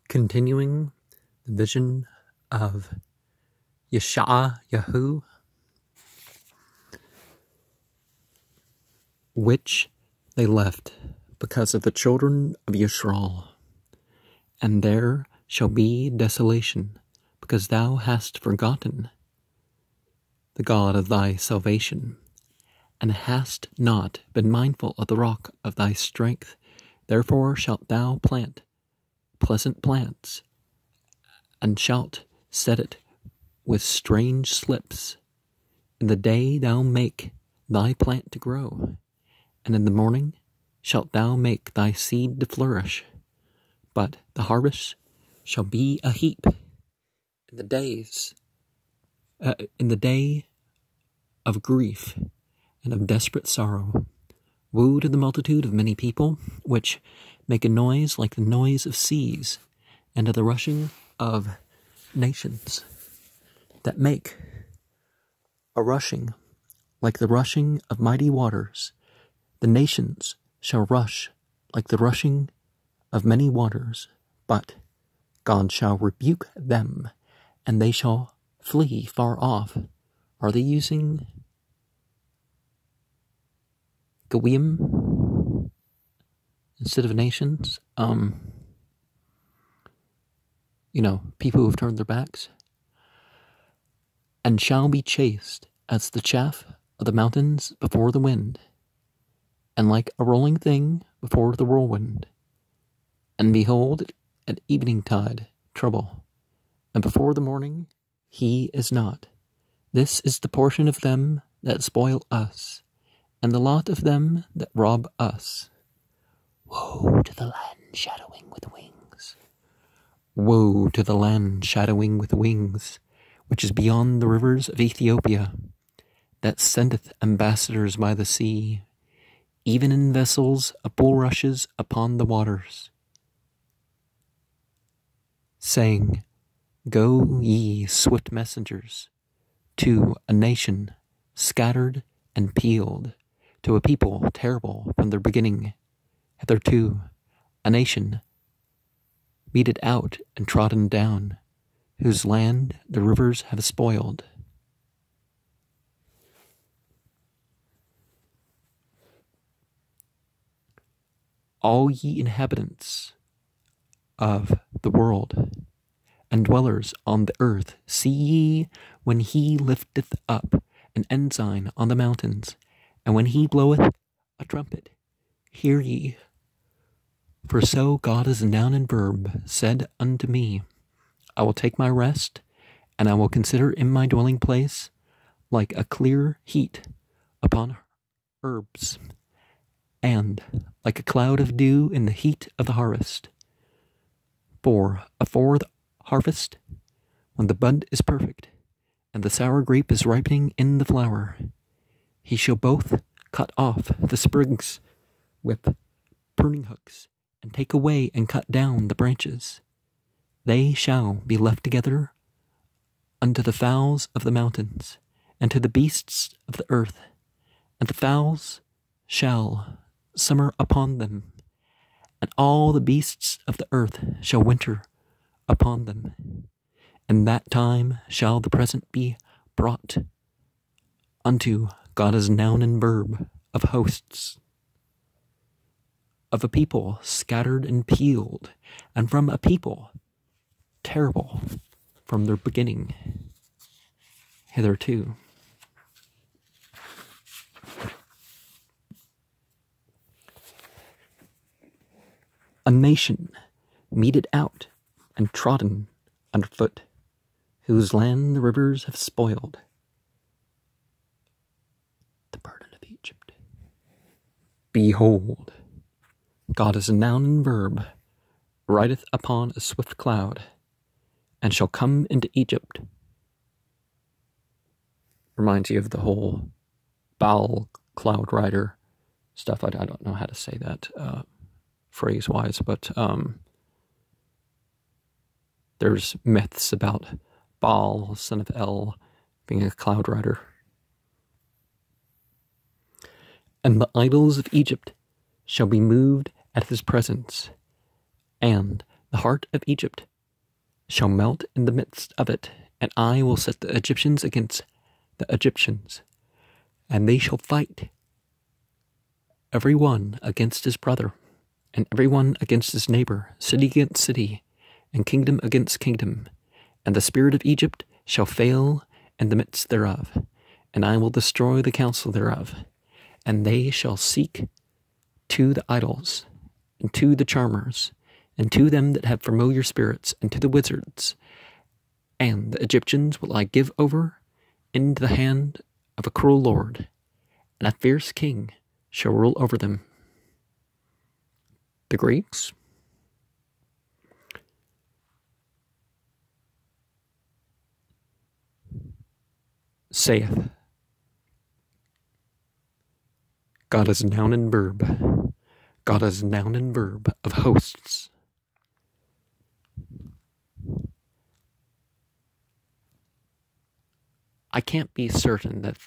continuing the vision of Yeshayahu, which they left because of the children of Yisrael. And there shall be desolation, because thou hast forgotten the God of thy salvation, and hast not been mindful of the rock of thy strength. Therefore shalt thou plant pleasant plants, and shalt set it with strange slips. In the day thou make thy plant to grow, and in the morning shalt thou make thy seed to flourish. But the harvest shall be a heap in the day of grief and of desperate sorrow. Woe to the multitude of many people, which make a noise like the noise of seas, and to the rushing of nations, that make a rushing like the rushing of mighty waters. The nations shall rush like the rushing of many waters, but God shall rebuke them, and they shall flee far off. Are they using Goyim instead of nations? People who have turned their backs. And shall be chased as the chaff of the mountains before the wind, and like a rolling thing before the whirlwind. And behold, at eveningtide trouble, and before the morning he is not. This is the portion of them that spoil us, and the lot of them that rob us. Woe to the land shadowing with wings. Woe to the land shadowing with wings, which is beyond the rivers of Ethiopia, that sendeth ambassadors by the sea, even in vessels of bulrushes upon the waters, saying, Go ye swift messengers to a nation scattered and peeled, to a people terrible from their beginning, hitherto, a nation meted out and trodden down, whose land the rivers have spoiled. All ye inhabitants of the world, and dwellers on the earth, see ye when he lifteth up an ensign on the mountains, and when he bloweth a trumpet, hear ye. For so God is a noun and verb said unto me, I will take my rest, and I will consider in my dwelling place like a clear heat upon herbs, and like a cloud of dew in the heat of the harvest. For afore the harvest, when the bud is perfect, and the sour grape is ripening in the flower, he shall both cut off the sprigs with pruning hooks, and take away and cut down the branches. They shall be left together unto the fowls of the mountains, and to the beasts of the earth, and the fowls shall summer upon them, and all the beasts of the earth shall winter upon them. In that time shall the present be brought unto God as noun and verb of hosts, of a people scattered and peeled, and from a people terrible from their beginning hitherto. A nation meted out and trodden underfoot, whose land the rivers have spoiled. The burden of Egypt. Behold, God is a noun and verb, rideth upon a swift cloud, and shall come into Egypt. Reminds you of the whole Baal cloud rider stuff. I don't know how to say that phrase-wise, but there's myths about Baal, son of El, being a cloud rider. And the idols of Egypt shall be moved at his presence, and The heart of Egypt shall melt in the midst of it, and I will set the Egyptians against the Egyptians, and they shall fight, every one against his brother, and every one against his neighbor, city against city, and kingdom against kingdom. And the spirit of Egypt shall fail in the midst thereof, and I will destroy the counsel thereof. And they shall seek to the idols, and to the charmers, and to them that have familiar spirits, and to the wizards. And the Egyptians will I give over into the hand of a cruel lord, and a fierce king shall rule over them. The Greeks saith, God is noun and verb. God is noun and verb of hosts. I can't be certain that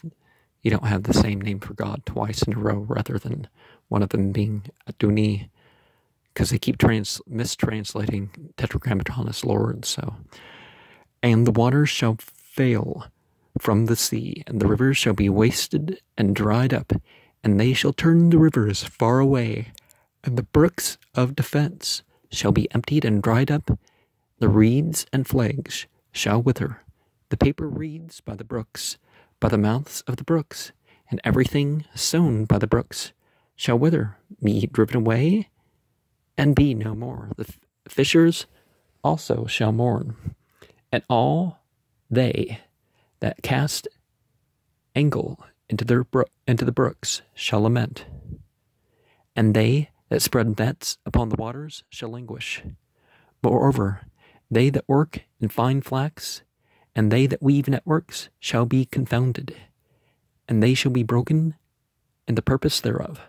you don't have the same name for God twice in a row rather than one of them being Adoni, because they keep mistranslating Tetragrammaton as Lord. So, and the waters shall fail from the sea, and the rivers shall be wasted and dried up, and they shall turn the rivers far away, and the brooks of defense shall be emptied and dried up. The reeds and flags shall wither, the paper reeds by the brooks, by the mouths of the brooks, and everything sown by the brooks shall wither, be driven away, and be no more. The fishers also shall mourn, and all they that cast angle into the brooks shall lament, and they that spread nets upon the waters shall languish. Moreover, they that work in fine flax, and they that weave networks shall be confounded, and they shall be broken in the purpose thereof.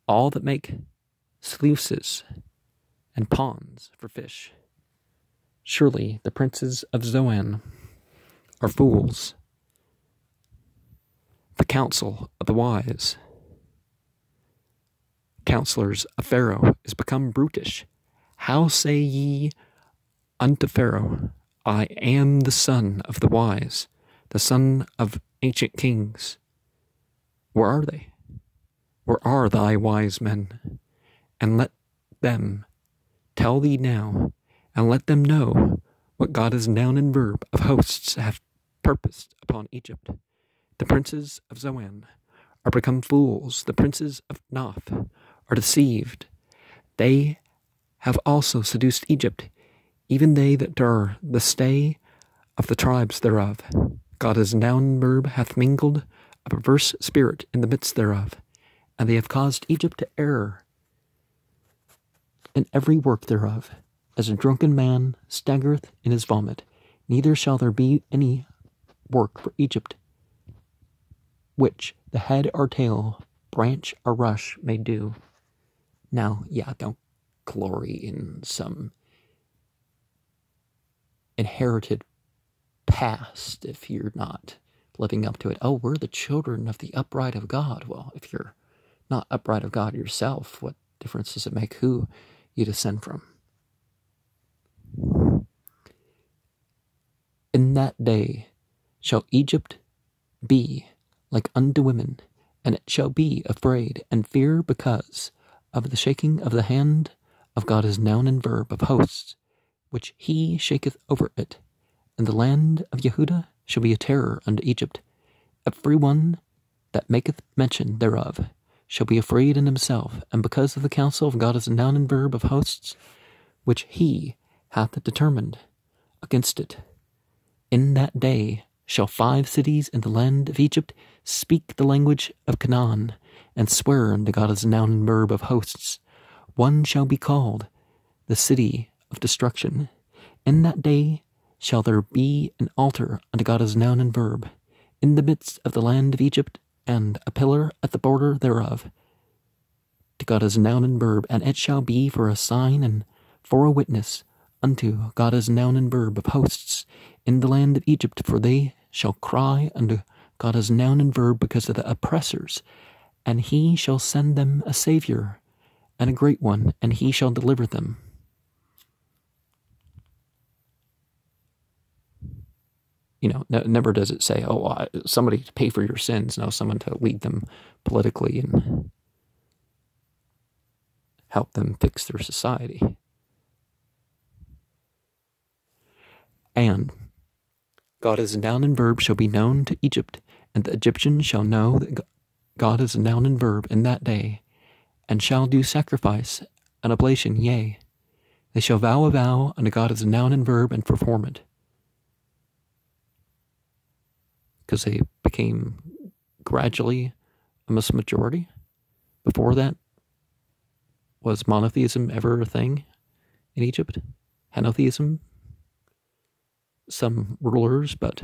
All that make sluices and ponds for fish. Surely the princes of Zoan are fools. The counsel of the wise, counselors of Pharaoh, is become brutish. How say ye unto Pharaoh, I am the son of the wise, the son of ancient kings? Where are they? Where are thy wise men? And let them tell thee now, and let them know what God is noun and verb of hosts have purposed upon Egypt. The princes of Zoan are become fools. The princes of Noth are deceived. They have also seduced Egypt, even they that are the stay of the tribes thereof. God is noun and verb hath mingled a perverse spirit in the midst thereof, and they have caused Egypt to err in every work thereof, as a drunken man staggereth in his vomit. Neither shall there be any work for Egypt, which the head or tail, branch or rush may do. Now, yeah, don't glory in some inherited past if you're not living up to it. Oh, we're the children of the upright of God. Well, if you're not upright of God yourself, what difference does it make who you descend from? In that day shall Egypt be like unto women, and it shall be afraid and fear because of the shaking of the hand of God is noun and verb of hosts, which he shaketh over it. And the land of Yehudah shall be a terror unto Egypt. Every one that maketh mention thereof shall be afraid in himself, and because of the counsel of God is noun and verb of hosts, which he hath determined against it. In that day shall 5 cities in the land of Egypt speak the language of Canaan, and swear unto God as noun and verb of hosts. One shall be called the city of destruction. In that day shall there be an altar unto God as noun and verb in the midst of the land of Egypt, and a pillar at the border thereof to God as noun and verb, and it shall be for a sign and for a witness unto God as noun and verb of hosts in the land of Egypt, for they shall cry unto God as noun and verb because of the oppressors, and he shall send them a Savior and a great one, and he shall deliver them. never does it say, oh, somebody to pay for your sins. No, someone to lead them politically and help them fix their society. And God as a noun and verb shall be known to Egypt, and the Egyptians shall know that God is a noun and verb in that day, and shall do sacrifice and oblation, yea, they shall vow a vow unto God as a noun and verb, and perform it. Because they became gradually a Muslim majority. Before that, was monotheism ever a thing in Egypt? Henotheism? Some rulers, but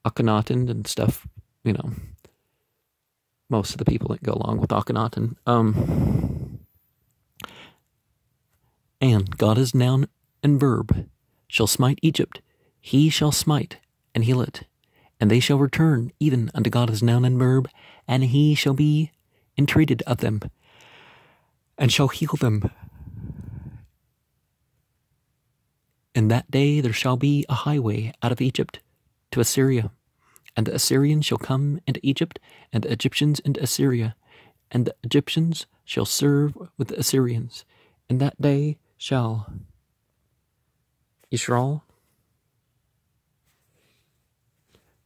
Akhenaten and stuff, most of the people that go along with Akhenaten. And God is noun and verb shall smite Egypt. He shall smite and heal it. And they shall return even unto God as noun and verb, and he shall be entreated of them, and shall heal them. In that day there shall be a highway out of Egypt to Assyria, and the Assyrians shall come into Egypt, and the Egyptians into Assyria, and the Egyptians shall serve with the Assyrians. In that day shall Israel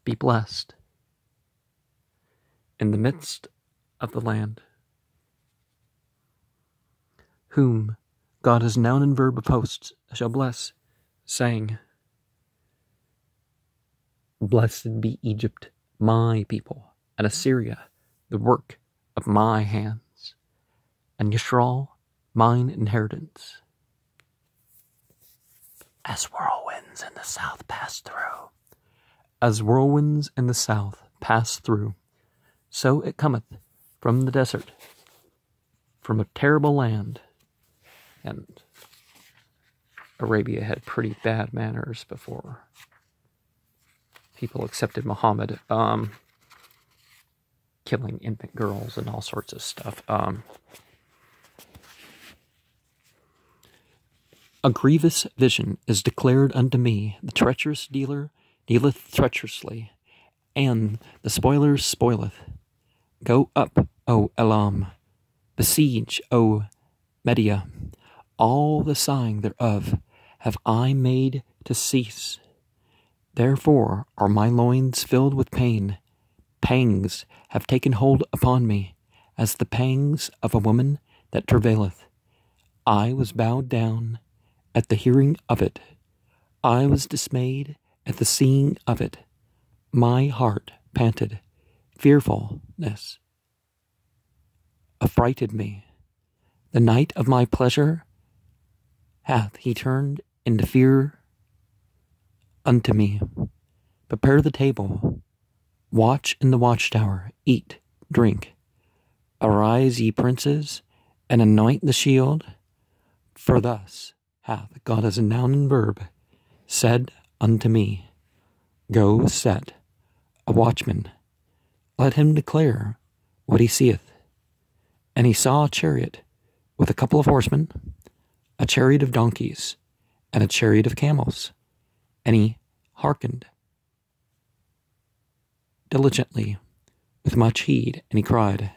be blessed in the midst of the land, whom God as noun and verb of hosts shall bless, saying, blessed be Egypt, my people, and Assyria, the work of my hands, and Yisrael, mine inheritance. As whirlwinds in the south pass through, as whirlwinds in the south pass through, so it cometh from the desert, from a terrible land. And Arabia had pretty bad manners before people accepted Muhammad, killing infant girls and all sorts of stuff. A grievous vision is declared unto me. The treacherous dealer dealeth treacherously, and the spoiler spoileth. Go up, O Elam, besiege, O Media. All the sighing thereof have I made to cease. Therefore are my loins filled with pain. Pangs have taken hold upon me, as the pangs of a woman that travaileth. I was bowed down at the hearing of it. I was dismayed at the seeing of it. My heart panted. Fearfulness affrighted me. The night of my pleasure hath he turned into fear unto me. Prepare the table. Watch in the watchtower. Eat, drink. Arise, ye princes, and anoint the shield. For thus hath God as a noun and verb said unto me, go set a watchman. Let him declare what he seeth. And he saw a chariot with a couple of horsemen, a chariot of donkeys, and a chariot of camels. And he hearkened diligently with much heed, and he cried,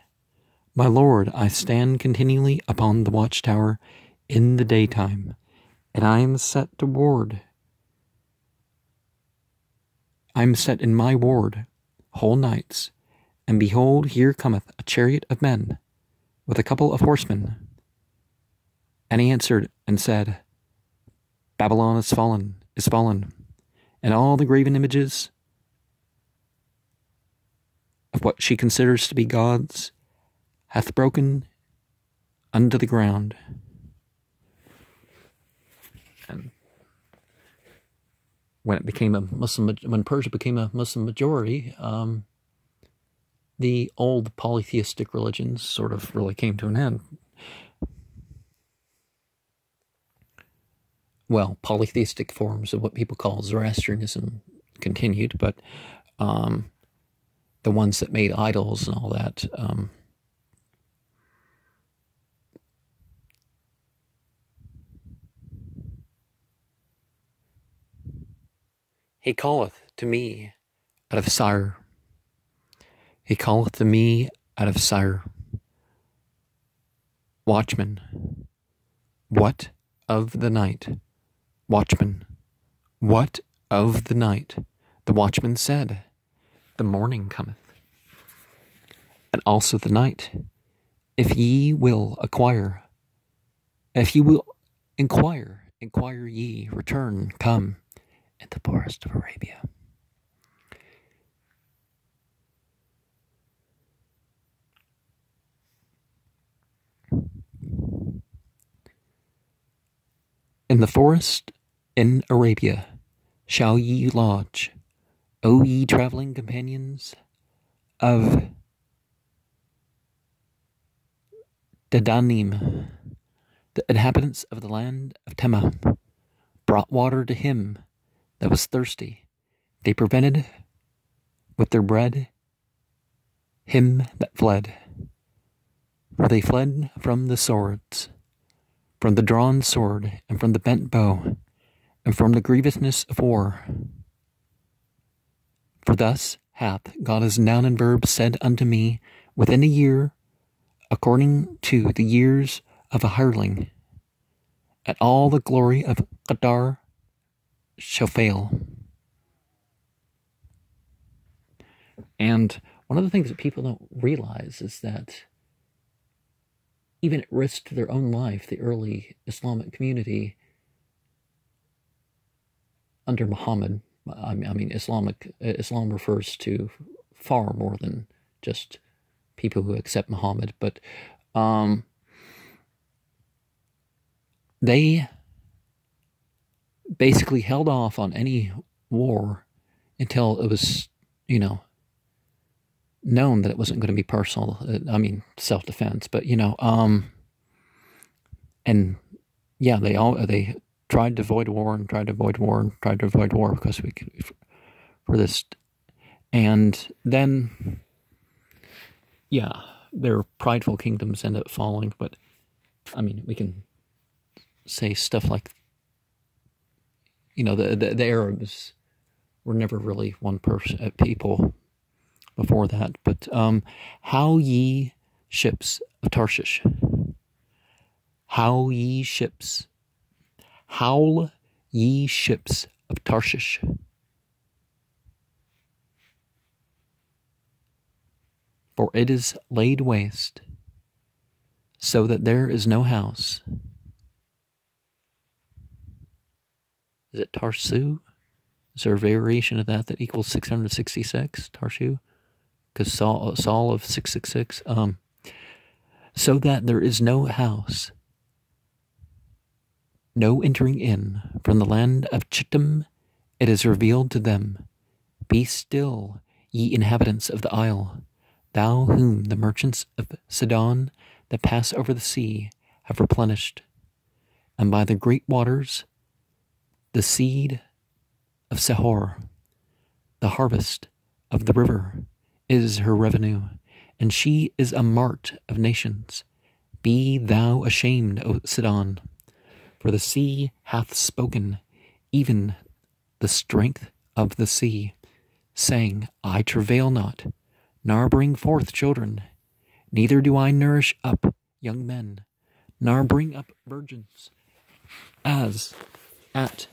my Lord, I stand continually upon the watchtower in the daytime, and I am set to ward. I am set in my ward whole nights, and behold, here cometh a chariot of men with a couple of horsemen. And he answered and said, Babylon is fallen, and all the graven images of what she considers to be gods hath broken unto the ground. And when Persia became a Muslim majority, the old polytheistic religions sort of really came to an end. Well, polytheistic forms of what people call Zoroastrianism continued, but the ones that made idols and all that, He calleth to me out of Sire. He calleth to me out of Sire. Watchman, what of the night? Watchman, what of the night? The watchman said, the morning cometh, and also the night. If ye will acquire, if ye will inquire ye, return, come, in the forest of Arabia. In the forest in Arabia shall ye lodge, O ye travelling companions of Dedanim. The inhabitants of the land of Tema brought water to him that was thirsty. They prevented with their bread him that fled. For they fled from the swords, from the drawn sword, and from the bent bow, and from the grievousness of war. For thus hath God as noun and verb said unto me, within a year, according to the years of a hireling, and all the glory of Qadar shall fail. And one of the things that people don't realize is that even at risk to their own life, the early Islamic community under Muhammad, I mean, Islam refers to far more than just people who accept Muhammad, but they basically held off on any war until it was, known that it wasn't going to be personal. I mean, self-defense, but and yeah, they tried to avoid war and tried to avoid war and tried to avoid war because for this, and then their prideful kingdoms end up falling. But I mean, we can say stuff like, the Arabs were never really one person people before that. But how ye ships of Tarshish, howl ye ships of Tarshish, for it is laid waste, so that there is no house. Is it Tarsu? Is there a variation of that equals 666? Tarshu? Because Saul of 666. So that there is no house, no entering in from the land of Chittim. It is revealed to them. Be still, ye inhabitants of the isle, thou whom the merchants of Sidon that pass over the sea have replenished, and by the great waters, the seed of Sehor, the harvest of the river, is her revenue, and she is a mart of nations. Be thou ashamed, O Sidon, for the sea hath spoken, even the strength of the sea, saying, I travail not, nor bring forth children, neither do I nourish up young men, nor bring up virgins. As at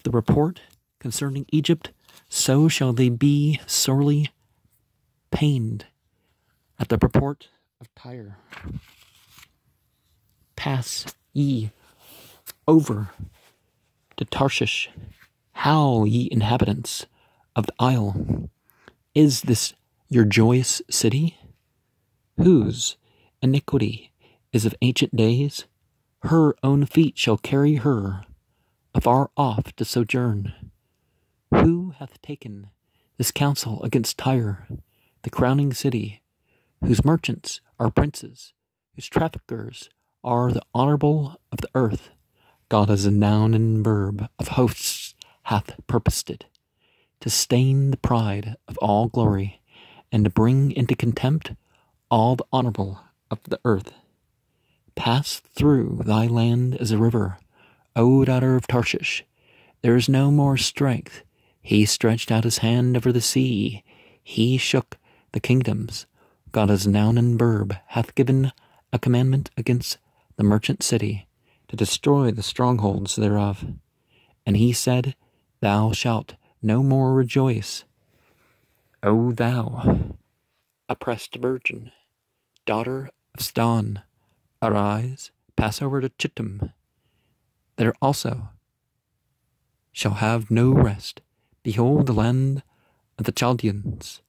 the report concerning Egypt, so shall they be sorely pained at the report of Tyre. Pass ye over to Tarshish. Howl, ye inhabitants of the isle. Is this your joyous city, whose iniquity is of ancient days? Her own feet shall carry her afar off to sojourn. Who hath taken this counsel against Tyre, the crowning city, whose merchants are princes, whose traffickers are the honorable of the earth? God as a noun and verb of hosts hath purposed it, to stain the pride of all glory, and to bring into contempt all the honorable of the earth. Pass through thy land as a river, O daughter of Tarshish. There is no more strength He stretched out his hand over the sea. He shook the kingdoms. God as noun and verb hath given a commandment against the merchant city, to destroy the strongholds thereof. And he said, Thou shalt no more rejoice, O thou oppressed virgin, daughter of Ston. Arise, pass over to Chittim. There also shall have no rest. Behold the land of the Chaldeans.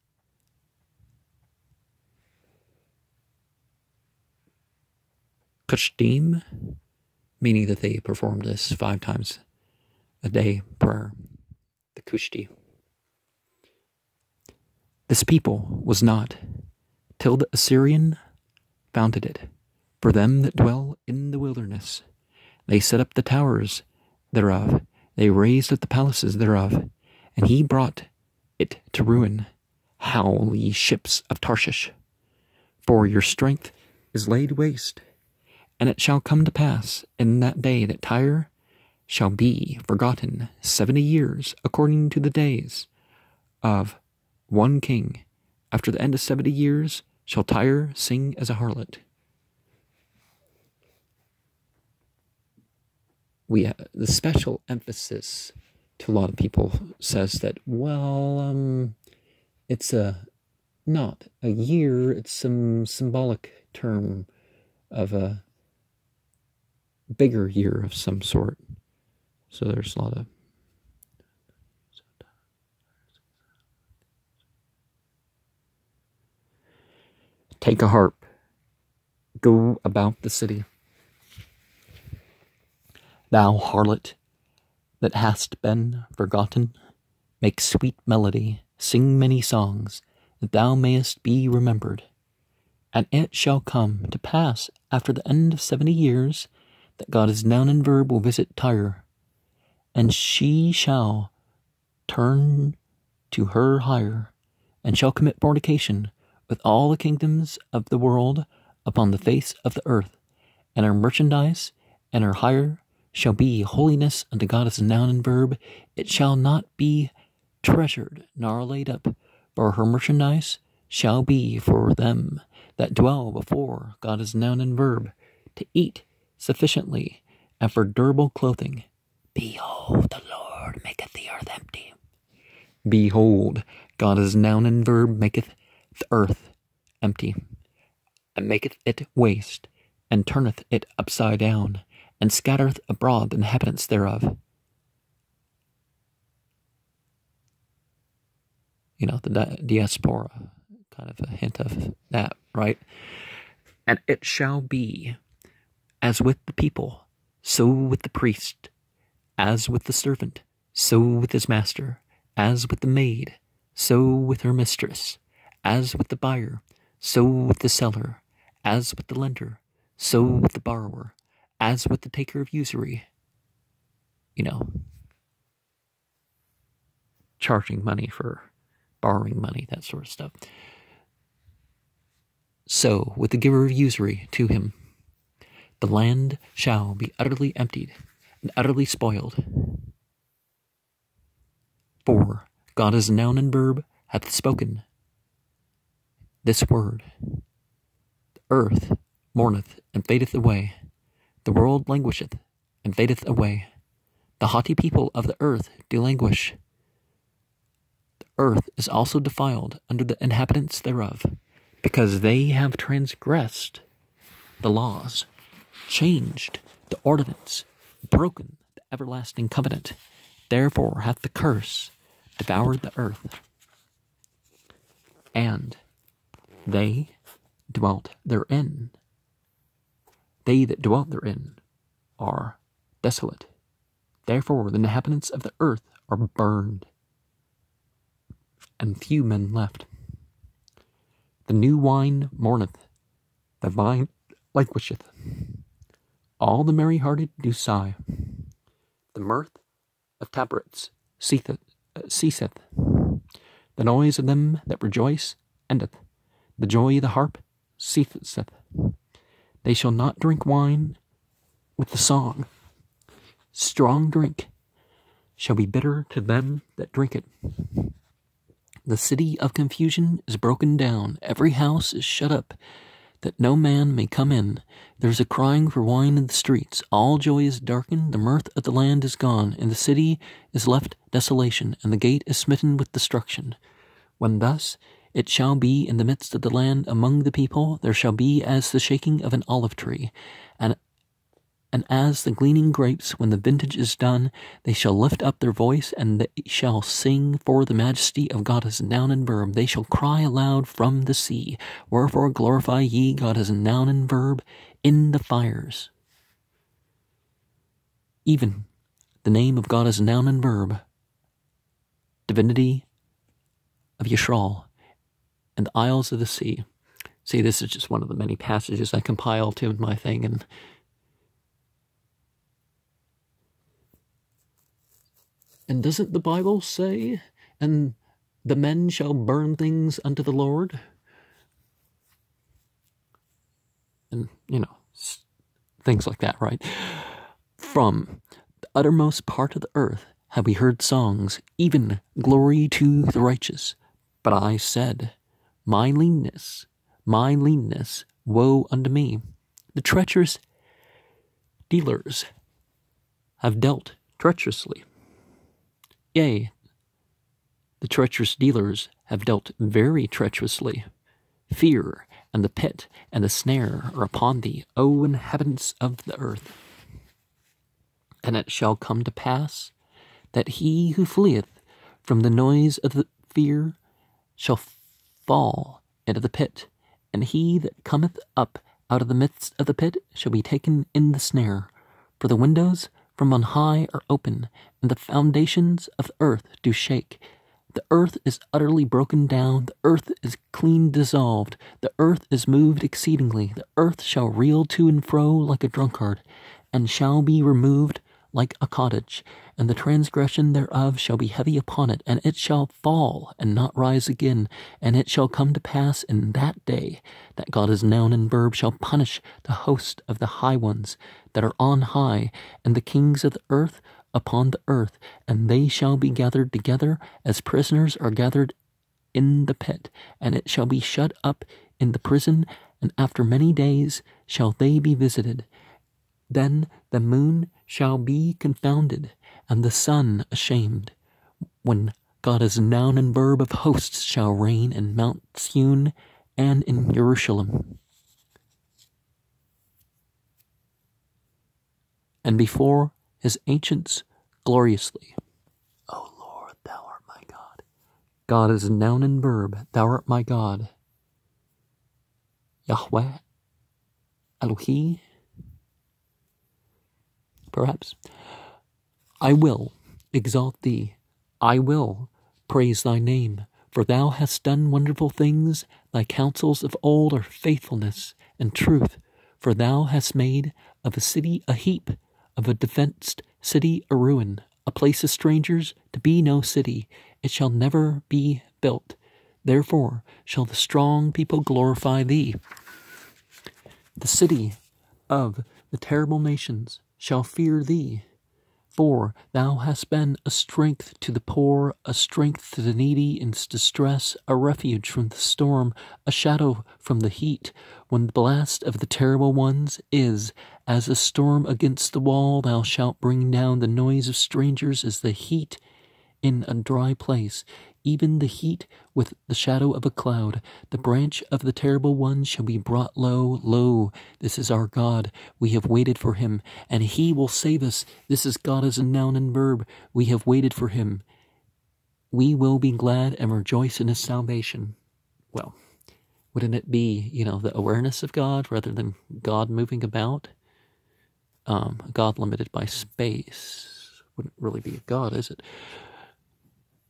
Kushtim, meaning that they performed this 5 times a day prayer. The Kushti. This people was not, till the Assyrian founded it. For them that dwell in the wilderness, they set up the towers thereof, they raised up the palaces thereof, and he brought it to ruin. Howl, ye ships of Tarshish, for your strength is laid waste. And it shall come to pass in that day that Tyre shall be forgotten 70 years, according to the days of one king. After the end of 70 years shall Tyre sing as a harlot. The special emphasis to a lot of people says that, well, it's not a year, it's some symbolic term of a bigger year of some sort. So there's a lot of take a harp, go about the city. Thou harlot that hast been forgotten, make sweet melody, sing many songs, that thou mayest be remembered. And it shall come to pass after the end of 70 years, that God as noun and verb will visit Tyre, and she shall turn to her hire, and shall commit fornication with all the kingdoms of the world upon the face of the earth, and her merchandise and her hire shall be holiness unto God as a noun and verb. It shall not be treasured nor laid up, for her merchandise shall be for them that dwell before God as noun and verb, to eat sufficiently, and for durable clothing. Behold, the Lord maketh the earth empty. Behold, God as noun and verb maketh the earth empty, and maketh it waste, and turneth it upside down, and scattereth abroad the inhabitants thereof. You know, the diaspora, kind of a hint of that, right? And it shall be as with the people, so with the priest, as with the servant, so with his master, as with the maid, so with her mistress, as with the buyer, so with the seller, as with the lender, so with the borrower, as with the taker of usury. You know, charging money for borrowing money, that sort of stuff. So with the giver of usury to him, the land shall be utterly emptied and utterly spoiled. For God as a noun and verb hath spoken this word. The earth mourneth and fadeth away. The world languisheth and fadeth away. The haughty people of the earth do languish. The earth is also defiled under the inhabitants thereof, because they have transgressed the laws, changed the ordinance, broken the everlasting covenant. Therefore hath the curse devoured the earth. And they dwelt therein. They that dwelt therein are desolate. Therefore the inhabitants of the earth are burned, and few men left. The new wine mourneth, the vine languisheth. All the merry-hearted do sigh. The mirth of tabrets ceaseth. The noise of them that rejoice endeth. The joy of the harp ceaseth. They shall not drink wine with the song. Strong drink shall be bitter to them that drink it. The city of confusion is broken down. Every house is shut up, that no man may come in. There is a crying for wine in the streets. All joy is darkened. The mirth of the land is gone, and the city is left desolation, and the gate is smitten with destruction. When thus it shall be in the midst of the land among the people, there shall be as the shaking of an olive tree, and as the gleaning grapes when the vintage is done. They shall lift up their voice, and they shall sing, for the majesty of God is noun and verb. They shall cry aloud from the sea. Wherefore glorify ye God as a noun and verb in the fires. Even the name of God is a noun and verb. Divinity of Yisrael and the isles of the sea. See, this is just one of the many passages I compile to in my thing, and doesn't the Bible say, and the men shall burn things unto the Lord? And, things like that, right? From the uttermost part of the earth have we heard songs, even glory to the righteous. But I said, my leanness, woe unto me. The treacherous dealers have dealt treacherously. Yea, the treacherous dealers have dealt very treacherously. Fear and the pit and the snare are upon thee, O inhabitants of the earth. And it shall come to pass that he who fleeth from the noise of the fear shall fall into the pit, and he that cometh up out of the midst of the pit shall be taken in the snare. For the windows from on high are open, and the foundations of the earth do shake. The earth is utterly broken down, the earth is clean dissolved, the earth is moved exceedingly. The earth shall reel to and fro like a drunkard, and shall be removed like a cottage, and the transgression thereof shall be heavy upon it, and it shall fall and not rise again. And it shall come to pass in that day that God is noun and verb shall punish the host of the high ones that are on high, and the kings of the earth upon the earth, and they shall be gathered together as prisoners are gathered in the pit, and it shall be shut up in the prison, and after many days shall they be visited. Then the moon shall be confounded, and the sun ashamed, when God as noun and verb of hosts shall reign in Mount Sion and in Jerusalem. And before his ancients gloriously. O Lord, thou art my God. God is noun and verb, thou art my God. Yahweh, Elohi, perhaps. I will exalt thee. I will praise thy name, for thou hast done wonderful things. Thy counsels of old are faithfulness and truth. For thou hast made of a city a heap, of a defenced city a ruin, a place of strangers to be no city. It shall never be built. Therefore shall the strong people glorify thee. The city of the terrible nations shall fear thee. For thou hast been a strength to the poor, a strength to the needy in distress, a refuge from the storm, a shadow from the heat. When the blast of the terrible ones is as a storm against the wall, thou shalt bring down the noise of strangers as the heat in a dry place, even the heat with the shadow of a cloud. The branch of the terrible one shall be brought low. Lo, this is our God. We have waited for him, and he will save us. This is God as a noun and verb. We have waited for him. We will be glad and rejoice in his salvation. Well, wouldn't it be, the awareness of God rather than God moving about? God limited by space wouldn't really be a God, is it?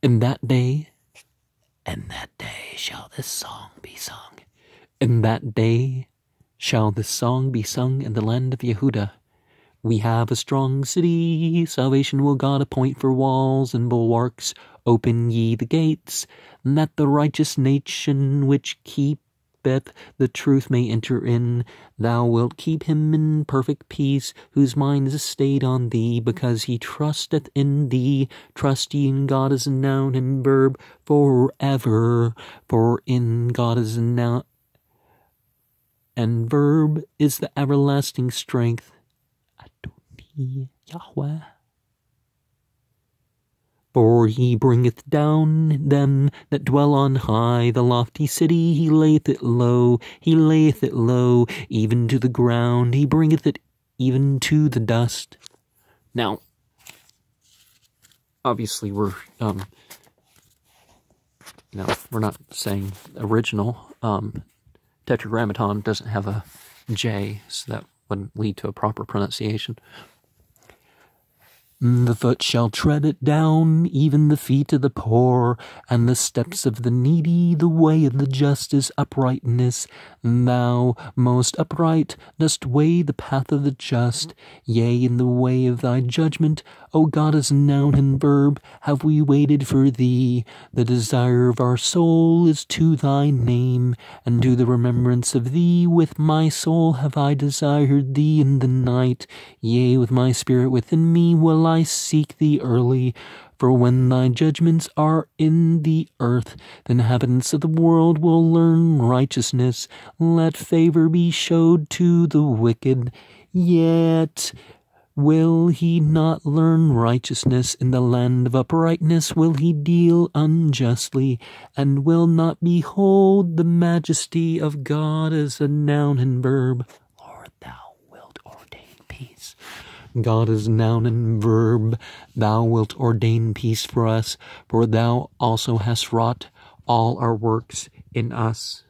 In that day shall this song be sung. In that day shall this song be sung in the land of Yehuda. We have a strong city, salvation will God appoint for walls and bulwarks. Open ye the gates, that the righteous nation which keepeth sleepeth, the truth may enter in. Thou wilt keep him in perfect peace, whose mind is stayed on thee, because he trusteth in thee. Trust ye in God is a noun and verb forever, for in God is a noun and verb is the everlasting strength. Adonai Yahweh. For he bringeth down them that dwell on high, the lofty city, he layeth it low, even to the ground, he bringeth it even to the dust. Now, obviously we're not saying original. Tetragrammaton doesn't have a J, so that wouldn't lead to a proper pronunciation. The foot shall tread it down, even the feet of the poor, and the steps of the needy, the way of the just is uprightness. Thou, most upright, dost weigh the path of the just, yea, in the way of thy judgment, O God, as noun and verb, have we waited for thee. The desire of our soul is to thy name, and to the remembrance of thee. With my soul have I desired thee in the night, yea, with my spirit within me will I seek thee early. For when thy judgments are in the earth, the inhabitants of the world will learn righteousness. Let favor be showed to the wicked, yet will he not learn righteousness. In the land of uprightness will he deal unjustly, and will not behold the majesty of God as a noun and verb. Lord, thou wilt ordain peace. God is noun and verb. Thou wilt ordain peace for us, for thou also hast wrought all our works in us.